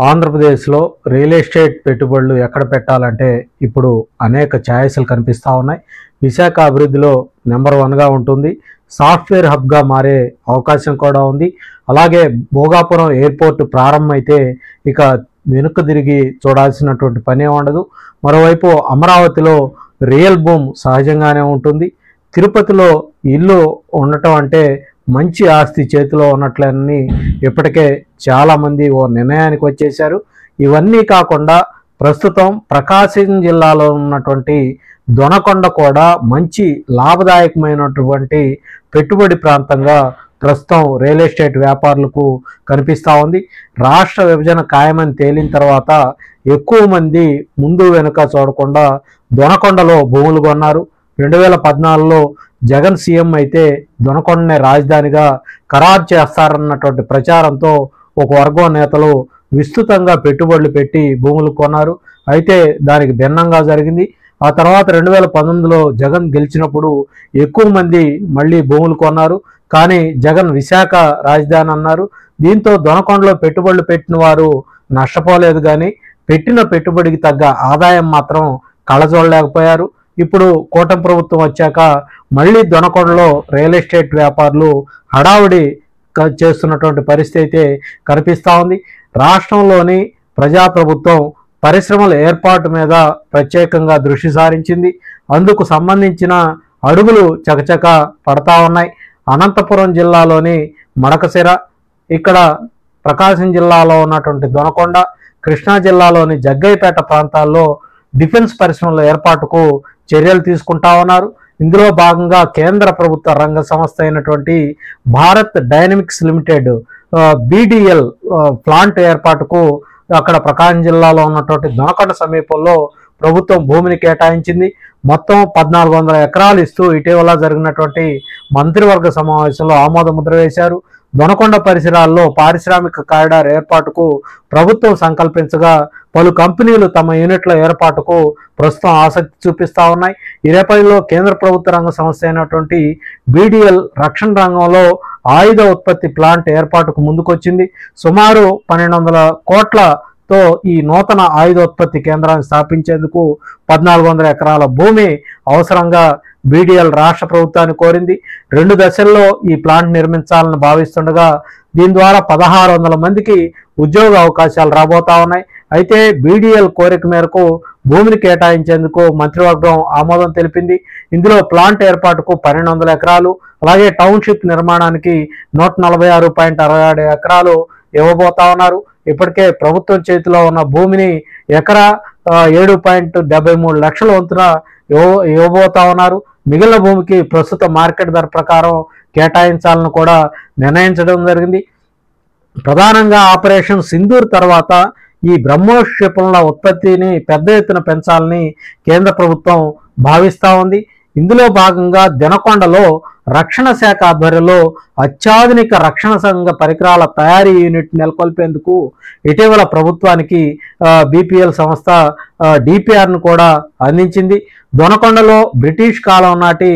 ఆంధ్రప్రదేశ్లో real estate పెట్టుబడులు ఎక్కడ పెట్టాలంటే ఇప్పుడు అనేక ఛాయిస్లు కనిపిస్తూ ఉన్నాయి. విశాఖ అభివృద్ధిలో నెంబర్ 1గా ఉంటుంది. సాఫ్ట్వేర్ హబ్గా మారే అవకాశం కూడా ఉంది. అలాగే భోగాపురం ఎయిర్పోర్ట్ ప్రారంభమైతే ఇక వెనుక తిరిగి చూడాల్సినటువంటి పనే ఉండదు. మరోవైపు అమరావతిలో రియల్ బూమ్ సహజంగానే ఉంటుంది. తిరుపతిలో ఇల్లు ఉండటం అంటే మంచి ఆస్తి చేతిలో ఉన్నట్లని ఇప్పటికే చాలామంది ఓ నిర్ణయానికి వచ్చేశారు. ఇవన్నీ కాకుండా ప్రస్తుతం ప్రకాశం జిల్లాలో ఉన్నటువంటి దొనకొండ కూడా మంచి లాభదాయకమైనటువంటి పెట్టుబడి ప్రాంతంగా ప్రస్తుతం రియల్ ఎస్టేట్ వ్యాపారులకు కనిపిస్తూ ఉంది. రాష్ట్ర విభజన ఖాయమని తేలిన తర్వాత ఎక్కువ మంది ముందు వెనుక చూడకుండా దొనకొండలో భూములు కొన్నారు. 2014లో జగన్ సీఎం అయితే దొనకొండనే రాజధానిగా ఖరారు చేస్తారన్నటువంటి ప్రచారంతో ఒక వర్గం నేతలు విస్తృతంగా పెట్టుబడులు పెట్టి భూములు కొన్నారు. అయితే దానికి భిన్నంగా జరిగింది. ఆ తర్వాత 2019లో జగన్ గెలిచినప్పుడు ఎక్కువ మంది మళ్ళీ భూములు కొన్నారు. కానీ జగన్ విశాఖ రాజధాని అన్నారు. దీంతో దొనకొండలో పెట్టుబడులు పెట్టిన వారు నష్టపోలేదు, కానీ పెట్టిన పెట్టుబడికి తగ్గ ఆదాయం మాత్రం కళ్ళజోడలేకపోయారు. ఇప్పుడు కూటమి ప్రభుత్వం వచ్చాక మళ్ళీ దొనకొండలో రియల్ ఎస్టేట్ వ్యాపారులు హడావుడి చేస్తున్నటువంటి పరిస్థితి అయితే కనిపిస్తూ ఉంది. రాష్ట్రంలోని ప్రజాప్రభుత్వం పరిశ్రమల ఏర్పాటు మీద ప్రత్యేకంగా దృష్టి సారించింది. అందుకు సంబంధించిన అడుగులు చకచక పడతా ఉన్నాయి. అనంతపురం జిల్లాలోని మడకశిర, ఇక్కడ ప్రకాశం జిల్లాలో ఉన్నటువంటి దొనకొండ, కృష్ణా జిల్లాలోని జగ్గయ్యపేట ప్రాంతాల్లో డిఫెన్స్ పరిశ్రమల ఏర్పాటుకు చర్యలు తీసుకుంటా ఉన్నారు. ఇందులో భాగంగా కేంద్ర ప్రభుత్వ రంగ సంస్థ అయినటువంటి Bharat dynamics limited BDL plant ఏర్పాటుకు అక్కడ ప్రకాశం జిల్లాలో ఉన్నటువంటి దొనకొండ సమీపంలో ప్రభుత్వం భూమిని కేటాయించింది. మొత్తం 1400 ఎకరాలు ఇస్తూ ఇటీవల జరిగినటువంటి మంత్రివర్గ సమావేశంలో ఆమోద ముద్ర వేశారు. దొనకొండ పరిసరాల్లో పారిశ్రామిక కారిడార్ ఏర్పాటుకు ప్రభుత్వం సంకల్పించగా పలు కంపెనీలు తమ యూనిట్ల ఏర్పాటుకు ప్రస్తుతం ఆసక్తి చూపిస్తూ ఉన్నాయి. ఈ నేపథ్యంలో కేంద్ర ప్రభుత్వ రంగ సంస్థ అయినటువంటి BDL రక్షణ రంగంలో ఆయుధ ఉత్పత్తి ప్లాంట్ ఏర్పాటుకు ముందుకొచ్చింది. సుమారు 1200 కోట్లతో ఈ నూతన ఆయుధోత్పత్తి కేంద్రాన్ని స్థాపించేందుకు 1400 ఎకరాల భూమి అవసరంగా BDL రాష్ట్ర ప్రభుత్వాన్ని కోరింది. 2 దశల్లో ఈ ప్లాంట్ నిర్మించాలని భావిస్తుండగా దీని ద్వారా 1600 మందికి ఉద్యోగ అవకాశాలు రాబోతా ఉన్నాయి. అయితే BDL కోరిక మేరకు భూమిని కేటాయించేందుకు మంత్రివర్గం ఆమోదం తెలిపింది. ఇందులో ప్లాంట్ ఏర్పాటుకు 1200 ఎకరాలు, అలాగే టౌన్షిప్ నిర్మాణానికి 146.67 ఎకరాలు ఇవ్వబోతా ఉన్నారు. ఇప్పటికే ప్రభుత్వం చేతిలో ఉన్న భూమిని ఎకరా 7.73 లక్షల వంతున ఇవ్వబోతా ఉన్నారు. మిగిలిన భూమికి ప్రస్తుత మార్కెట్ ధర ప్రకారం కేటాయించాలని కూడా నిర్ణయించడం జరిగింది. ప్రధానంగా ఆపరేషన్ సింధూర్ తర్వాత ఈ బ్రహ్మోస్ క్షిపణుల ఉత్పత్తిని పెద్ద ఎత్తున పెంచాలని కేంద్ర ప్రభుత్వం భావిస్తూ ఉంది. ఇందులో భాగంగా దొనకొండలో రక్షణ శాఖ ఆధ్వర్యంలో అత్యాధునిక రక్షణ సంఘ పరికరాల తయారీ యూనిట్ నెలకొల్పేందుకు ఇటీవల ప్రభుత్వానికి BPL సంస్థ DPRను కూడా అందించింది. దొనకొండలో బ్రిటిష్ కాలం నాటి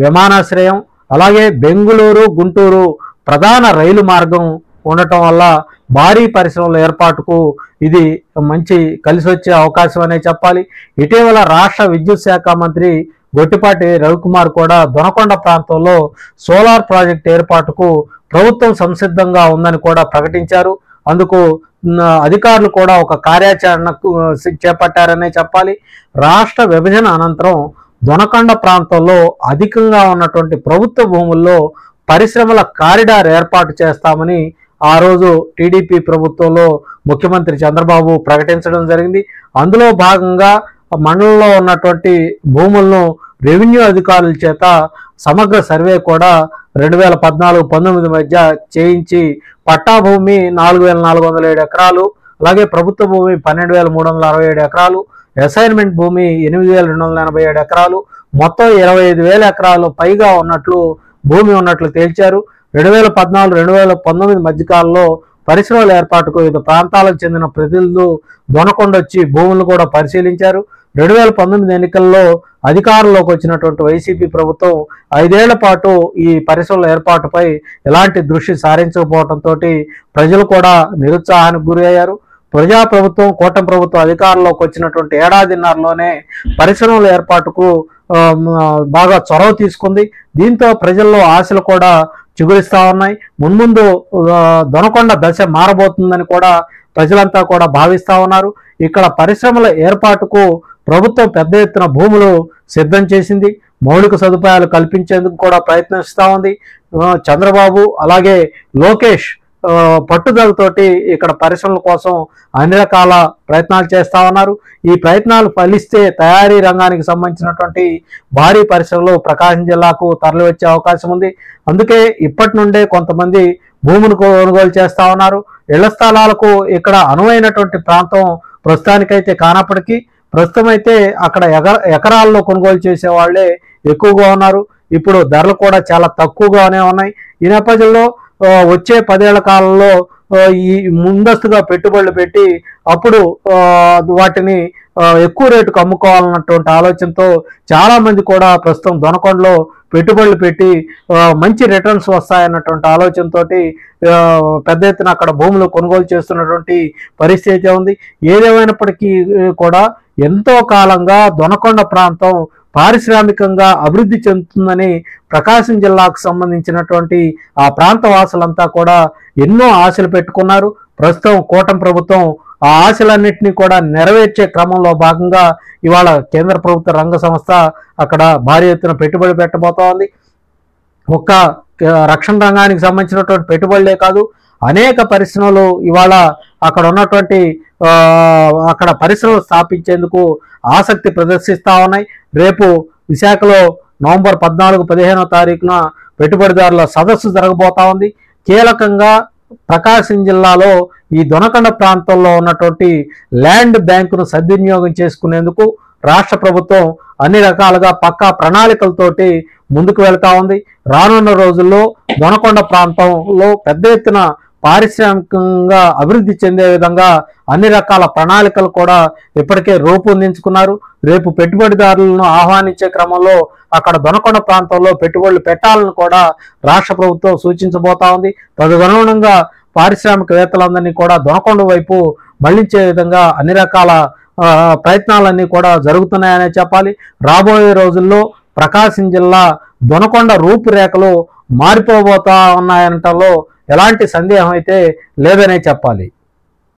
విమానాశ్రయం, అలాగే బెంగుళూరు గుంటూరు ప్రధాన రైలు మార్గం ఉండటం వల్ల భారీ పరిశ్రమల ఏర్పాటుకు ఇది మంచి కలిసి వచ్చే అవకాశం అనే చెప్పాలి. ఇటీవల రాష్ట్ర విద్యుత్ శాఖ మంత్రి గొట్టిపాటి రవికుమార్ కూడా దొనకొండ ప్రాంతంలో సోలార్ ప్రాజెక్ట్ ఏర్పాటుకు ప్రభుత్వం సంసిద్ధంగా ఉందని కూడా ప్రకటించారు. అందుకు అధికారులు కూడా ఒక కార్యాచరణకు చేపట్టారనే చెప్పాలి. రాష్ట్ర విభజన అనంతరం దొనకొండ ప్రాంతంలో అధికంగా ఉన్నటువంటి ప్రభుత్వ భూముల్లో పరిశ్రమల కారిడార్ ఏర్పాటు చేస్తామని ఆ రోజు టీడీపీ ప్రభుత్వంలో ముఖ్యమంత్రి చంద్రబాబు ప్రకటించడం జరిగింది. అందులో భాగంగా మండలంలో ఉన్నటువంటి భూములను రెవెన్యూ అధికారుల చేత సమగ్ర సర్వే కూడా 2014-19 మధ్య చేయించి పట్టా భూమి 4407 ఎకరాలు, అలాగే ప్రభుత్వ భూమి 12367 ఎకరాలు, అసైన్మెంట్ భూమి 8287 ఎకరాలు, మొత్తం 25000 ఎకరాలు పైగా ఉన్నట్లు భూమి ఉన్నట్లు తేల్చారు. 2014-2019 మధ్యకాలంలో పరిశ్రమల ఏర్పాటుకు వివిధ ప్రాంతాలకు చెందిన ప్రతినిధులు దొనకొండ వచ్చి భూములను కూడా పరిశీలించారు. 2019 ఎన్నికల్లో అధికారంలోకి వచ్చినటువంటి వైసీపీ ప్రభుత్వం 5 ఏళ్ల పాటు ఈ పరిశ్రమల ఏర్పాటుపై ఎలాంటి దృష్టి సారించకపోవడంతో ప్రజలు కూడా నిరుత్సాహానికి గురయ్యారు. ప్రజాప్రభుత్వం కూటమి ప్రభుత్వం అధికారంలోకి వచ్చినటువంటి ఏడాదిన్నరలోనే పరిశ్రమల ఏర్పాటుకు బాగా చొరవ తీసుకుంది. దీంతో ప్రజల్లో ఆశలు కూడా చిగురిస్తా ఉన్నాయి. మున్ముందు దొనకొండ దశ మారబోతుందని కూడా ప్రజలంతా కూడా భావిస్తా ఉన్నారు. ఇక్కడ పరిశ్రమల ఏర్పాటుకు ప్రభుత్వం పెద్ద ఎత్తున భూములు సిద్ధం చేసింది. మౌలిక సదుపాయాలు కల్పించేందుకు కూడా ప్రయత్నిస్తూ ఉంది. చంద్రబాబు అలాగే లోకేష్ పట్టుదలతోటి ఇక్కడ పరిశ్రమల కోసం అన్ని రకాల ప్రయత్నాలు చేస్తూ ఉన్నారు. ఈ ప్రయత్నాలు ఫలిస్తే తయారీ రంగానికి సంబంధించినటువంటి భారీ పరిశ్రమలు ప్రకాశం జిల్లాకు తరలివచ్చే అవకాశం ఉంది. అందుకే ఇప్పటి నుండే కొంతమంది భూములు కొనుగోలు చేస్తూ ఉన్నారు. ఇళ్ల స్థలాలకు ఇక్కడ అనువైనటువంటి ప్రాంతం ప్రస్తుతానికైతే కానప్పటికీ ప్రస్తుతం అయితే అక్కడ ఎకరాల్లో కొనుగోలు చేసే వాళ్ళే ఎక్కువగా ఉన్నారు. ఇప్పుడు ధరలు కూడా చాలా తక్కువగానే ఉన్నాయి. ఈ నేపథ్యంలో వచ్చే 10 ఏళ్ల కాలంలో ఈ ముందస్తుగా పెట్టుబడులు పెట్టి అప్పుడు వాటిని ఎక్కువ రేటుకు అమ్ముకోవాలన్నటువంటి ఆలోచనతో చాలామంది కూడా ప్రస్తుతం దొనకొండలో పెట్టుబడులు పెట్టి మంచి రిటర్న్స్ వస్తాయన్నటువంటి ఆలోచనతో పెద్ద ఎత్తున అక్కడ భూములు కొనుగోలు చేస్తున్నటువంటి పరిస్థితి ఉంది. ఏదేమైనప్పటికీ కూడా ఎంతో కాలంగా దొనకొండ ప్రాంతం పారిశ్రామికంగా అభివృద్ధి చెందుతుందని ప్రకాశం జిల్లాకు సంబంధించినటువంటి ఆ ప్రాంత వాసులంతా కూడా ఎన్నో ఆశలు పెట్టుకున్నారు. ప్రస్తుతం కూటమి ప్రభుత్వం ఆ ఆశలన్నింటినీ కూడా నెరవేర్చే క్రమంలో భాగంగా ఇవాళ కేంద్ర ప్రభుత్వ రంగ సంస్థ అక్కడ భారీ ఎత్తున పెట్టుబడి పెట్టబోతోంది. ఒక్క రక్షణ రంగానికి సంబంధించినటువంటి పెట్టుబడులే కాదు, అనేక పరిశ్రమలు ఇవాళ అక్కడ ఉన్నటువంటి అక్కడ పరిశ్రమలు స్థాపించేందుకు ఆసక్తి ప్రదర్శిస్తూ ఉన్నాయి. రేపు విశాఖలో నవంబర్ 14-15వ తారీఖున పెట్టుబడిదారుల సదస్సు జరగబోతా ఉంది. కీలకంగా ప్రకాశం జిల్లాలో ఈ దొనకొండ ప్రాంతంలో ఉన్నటువంటి ల్యాండ్ బ్యాంకును సద్వినియోగం చేసుకునేందుకు రాష్ట్ర ప్రభుత్వం అన్ని రకాలుగా పక్కా ప్రణాళికలతోటి ముందుకు వెళ్తా ఉంది. రానున్న రోజుల్లో దొనకొండ ప్రాంతంలో పెద్ద ఎత్తున పారిశ్రామికంగా అభివృద్ధి చెందే విధంగా అన్ని రకాల ప్రణాళికలు కూడా ఇప్పటికే రూపొందించుకున్నారు. రేపు పెట్టుబడిదారులను ఆహ్వానించే క్రమంలో అక్కడ దొనకొండ ప్రాంతంలో పెట్టుబడులు పెట్టాలని కూడా రాష్ట్ర ప్రభుత్వం సూచించబోతా ఉంది. తదనుగుణంగా పారిశ్రామికవేత్తలందరినీ కూడా దొనకొండ వైపు మళ్లించే విధంగా అన్ని రకాల ప్రయత్నాలన్నీ కూడా జరుగుతున్నాయనే చెప్పాలి. రాబోయే రోజుల్లో ప్రకాశం జిల్లా దొనకొండ రూపురేఖలు మారిపోబోతా ఉన్నాయనటంలో ఎలాంటి సందేహం అయితే లేదనే చెప్పాలి.